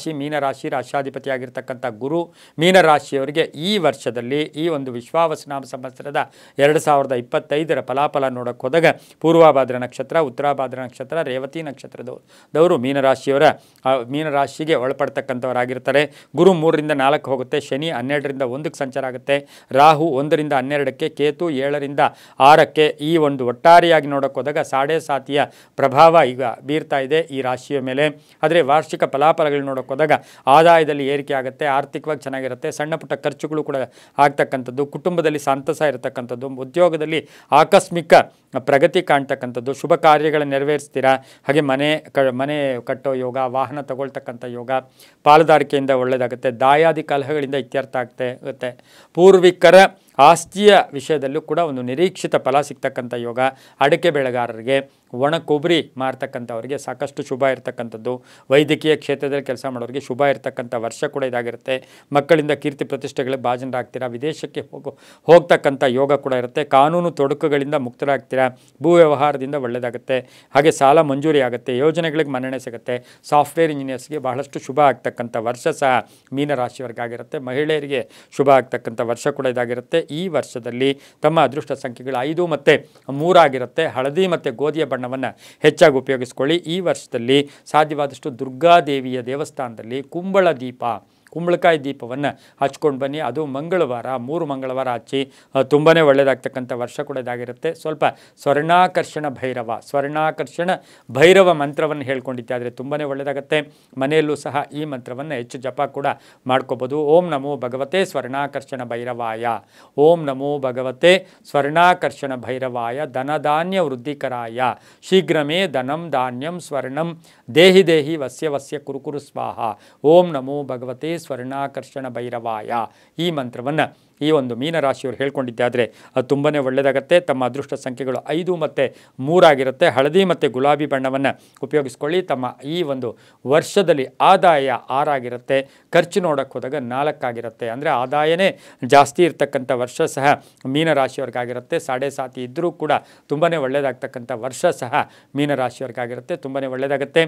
ರಾಶಿ ಮೀನರಾಶಿ ರಾಶ್ಯಾಧಿಪತಿಯಾಗಿರ್ತಕ್ಕಂಥ ಗುರು ಮೀನರಾಶಿಯವರಿಗೆ ಈ ವರ್ಷದಲ್ಲಿ ಈ ಒಂದು ವಿಶ್ವಾವಸುನಾಮ ಸಂವತ್ಸರದ 2025ರ ಫಲಾಫಲ ನೋಡೋಕೆ ಹೋದಾಗ ಪೂರ್ವಭಾದ್ರ ನಕ್ಷತ್ರ, ಉತ್ತರಾಭಾದ್ರ ನಕ್ಷತ್ರ, ರೇವತಿ ನಕ್ಷತ್ರದವರು ಮೀನರಾಶಿಯವರ ಮೀನರಾಶಿಗೆ ಒಳಪಡ್ತಕ್ಕಂಥವರಾಗಿರ್ತಾರೆ. ಗುರು 3ರಿಂದ 4 ಹೋಗುತ್ತೆ, ಶನಿ 12ರಿಂದ 1ಕ್ಕೆ ಸಂಚಾರ ಆಗುತ್ತೆ, ರಾಹು 1ರಿಂದ 12ಕ್ಕೆ, ಕೇತು 7ರಿಂದ 6ಕ್ಕೆ. ಈ ಒಂದು ಒಟ್ಟಾರೆಯಾಗಿ ನೋಡೋಕೆ ಹೋದಾಗ 7.5 ಪ್ರಭಾವ ಈಗ ಬೀರ್ತಾ ಇದೆ ಈ ರಾಶಿಯ ಮೇಲೆ. ಆದರೆ ವಾರ್ಷಿಕ ಫಲಾಫಲಗಳು ನೋಡೋಕೆ ಹೋದಾಗ ಆದಾಯದಲ್ಲಿ ಏರಿಕೆ ಆಗುತ್ತೆ, ಆರ್ಥಿಕವಾಗಿ ಚೆನ್ನಾಗಿರುತ್ತೆ, ಸಣ್ಣ ಪುಟ್ಟ ಖರ್ಚುಗಳು ಕೂಡ ಆಗ್ತಕ್ಕಂಥದ್ದು, ಕುಟುಂಬದಲ್ಲಿ ಸಂತಸ ಇರತಕ್ಕಂಥದ್ದು, ಉದ್ಯೋಗದಲ್ಲಿ ಆಕಸ್ಮಿಕ ಪ್ರಗತಿ ಕಾಣ್ತಕ್ಕಂಥದ್ದು, ಶುಭ ಕಾರ್ಯಗಳನ್ನು ನೆರವೇರಿಸ್ತೀರಾ. ಹಾಗೆ ಮನೆ ಕಟ್ಟೋ ಯೋಗ, ವಾಹನ ತಗೊಳ್ತಕ್ಕಂಥ ಯೋಗ, ಪಾಲುದಾರಿಕೆಯಿಂದ ಒಳ್ಳೆಯದಾಗುತ್ತೆ, ದಾಯಾದಿ ಕಲಹಗಳಿಂದ ಇತ್ಯರ್ಥ ಆಗುತ್ತೆ. ಪೂರ್ವಿಕರ ಆಸ್ತಿಯ ವಿಷಯದಲ್ಲೂ ಕೂಡ ಒಂದು ನಿರೀಕ್ಷಿತ ಫಲ ಸಿಗ್ತಕ್ಕಂಥ ಯೋಗ. ಅಡಿಕೆ ಬೆಳೆಗಾರರಿಗೆ, ಒಣ ಕೊಬ್ಬರಿ ಮಾರ್ತಕ್ಕಂಥವ್ರಿಗೆ ಸಾಕಷ್ಟು ಶುಭ ಇರತಕ್ಕಂಥದ್ದು, ವೈದ್ಯಕೀಯ ಕ್ಷೇತ್ರದಲ್ಲಿ ಕೆಲಸ ಮಾಡೋರಿಗೆ ಶುಭ ಇರತಕ್ಕಂಥ ವರ್ಷ ಕೂಡ ಇದಾಗಿರುತ್ತೆ. ಮಕ್ಕಳಿಂದ ಕೀರ್ತಿ ಪ್ರತಿಷ್ಠೆಗಳಿಗೆ ಭಾಜನರಾಗ್ತೀರಾ, ವಿದೇಶಕ್ಕೆ ಹೋಗ್ತಕ್ಕಂಥ ಯೋಗ ಕೂಡ ಇರುತ್ತೆ, ಕಾನೂನು ತೊಡಕುಗಳಿಂದ ಮುಕ್ತರಾಗ್ತೀರಾ, ಭೂ ವ್ಯವಹಾರದಿಂದ ಒಳ್ಳೆಯದಾಗುತ್ತೆ. ಹಾಗೆ ಸಾಲ ಮಂಜೂರಿ ಆಗುತ್ತೆ, ಯೋಜನೆಗಳಿಗೆ ಮನ್ನಣೆ ಸಿಗುತ್ತೆ. ಸಾಫ್ಟ್ವೇರ್ ಇಂಜಿನಿಯರ್ಸ್ಗೆ ಬಹಳಷ್ಟು ಶುಭ ಆಗ್ತಕ್ಕಂಥ ವರ್ಷ ಸಹ ಮೀನರಾಶಿಯವರಿಗಾಗಿರುತ್ತೆ. ಮಹಿಳೆಯರಿಗೆ ಶುಭ ಆಗ್ತಕ್ಕಂಥ ವರ್ಷ ಕೂಡ ಇದಾಗಿರುತ್ತೆ. ಈ ವರ್ಷದಲ್ಲಿ ತಮ್ಮ ಅದೃಷ್ಟ ಸಂಖ್ಯೆಗಳು 5 ಮತ್ತು 3 ಆಗಿರುತ್ತೆ. ಹಳದಿ ಮತ್ತು ಗೋಧಿಯ ಬಣ್ಣವನ್ನು ಹೆಚ್ಚಾಗಿ ಉಪಯೋಗಿಸ್ಕೊಳ್ಳಿ. ಈ ವರ್ಷದಲ್ಲಿ ಸಾಧ್ಯವಾದಷ್ಟು ದುರ್ಗಾದೇವಿಯ ದೇವಸ್ಥಾನದಲ್ಲಿ ಕುಂಬಳಕಾಯಿ ದೀಪವನ್ನು ಹಚ್ಕೊಂಡು ಬನ್ನಿ. ಅದು ಮಂಗಳವಾರ 3 ಮಂಗಳವಾರ ಹಚ್ಚಿ ತುಂಬಾ ಒಳ್ಳೆಯದಾಗ್ತಕ್ಕಂಥ ವರ್ಷ ಕೂಡ ಇದಾಗಿರುತ್ತೆ. ಸ್ವಲ್ಪ ಸ್ವರ್ಣಾಕರ್ಷಣ ಭೈರವ ಮಂತ್ರವನ್ನು ಹೇಳ್ಕೊಂಡಿದ್ದೆ ಆದರೆ ತುಂಬಾ ಒಳ್ಳೆಯದಾಗುತ್ತೆ. ಮನೆಯಲ್ಲೂ ಸಹ ಈ ಮಂತ್ರವನ್ನು ಹೆಚ್ಚು ಜಪ ಕೂಡ ಮಾಡ್ಕೋಬೋದು. ಓಂ ನಮೋ ಭಗವತೆ ಸ್ವರ್ಣಾಕರ್ಷಣ ಭೈರವಾಯ, ಓಂ ನಮೋ ಭಗವತೆ ಸ್ವರ್ಣಾಕರ್ಷಣ ಭೈರವಾಯ, ಧನಧಾನ್ಯ ವೃದ್ಧಿಕರಾಯ, ಶೀಘ್ರಮೇ ಧನಂ ಧಾನ್ಯಂ ಸ್ವರ್ಣಂ ದೇಹಿ ದೇಹಿ ವಸ್ಯ ಕುರುಕುರು ಸ್ವಾಹ, ಓಂ ನಮೋ ಭಗವತೆ ಸ್ವರ್ಣಾಕರ್ಷಣ ಭೈರವಾಯ. ಈ ಮಂತ್ರವನ್ನು ಈ ಒಂದು ಮೀನರಾಶಿಯವರು ಹೇಳ್ಕೊಂಡಿದ್ದಾದರೆ ಅದು ತುಂಬಾ ಒಳ್ಳೆಯದಾಗುತ್ತೆ. ತಮ್ಮ ಅದೃಷ್ಟ ಸಂಖ್ಯೆಗಳು 5 ಮತ್ತು 3 ಆಗಿರುತ್ತೆ. ಹಳದಿ ಮತ್ತು ಗುಲಾಬಿ ಬಣ್ಣವನ್ನು ಉಪಯೋಗಿಸ್ಕೊಳ್ಳಿ. ತಮ್ಮ ಈ ಒಂದು ವರ್ಷದಲ್ಲಿ ಆದಾಯ 6 ಆಗಿರುತ್ತೆ, ಖರ್ಚು ನೋಡೋಕ್ಕೆ ಹೋದಾಗ 4 ಆಗಿರುತ್ತೆ. ಅಂದರೆ ಆದಾಯನೇ ಜಾಸ್ತಿ ಇರ್ತಕ್ಕಂಥ ವರ್ಷ ಸಹ ಮೀನರಾಶಿಯವ್ರಿಗಾಗಿರುತ್ತೆ. 7.5 ಇದ್ದರೂ ಕೂಡ ತುಂಬಾ ಒಳ್ಳೆಯದಾಗ್ತಕ್ಕಂಥ ವರ್ಷ ಸಹ ಮೀನರಾಶಿಯವ್ರಿಗಾಗಿರುತ್ತೆ. ತುಂಬಾ ಒಳ್ಳೆಯದಾಗುತ್ತೆ.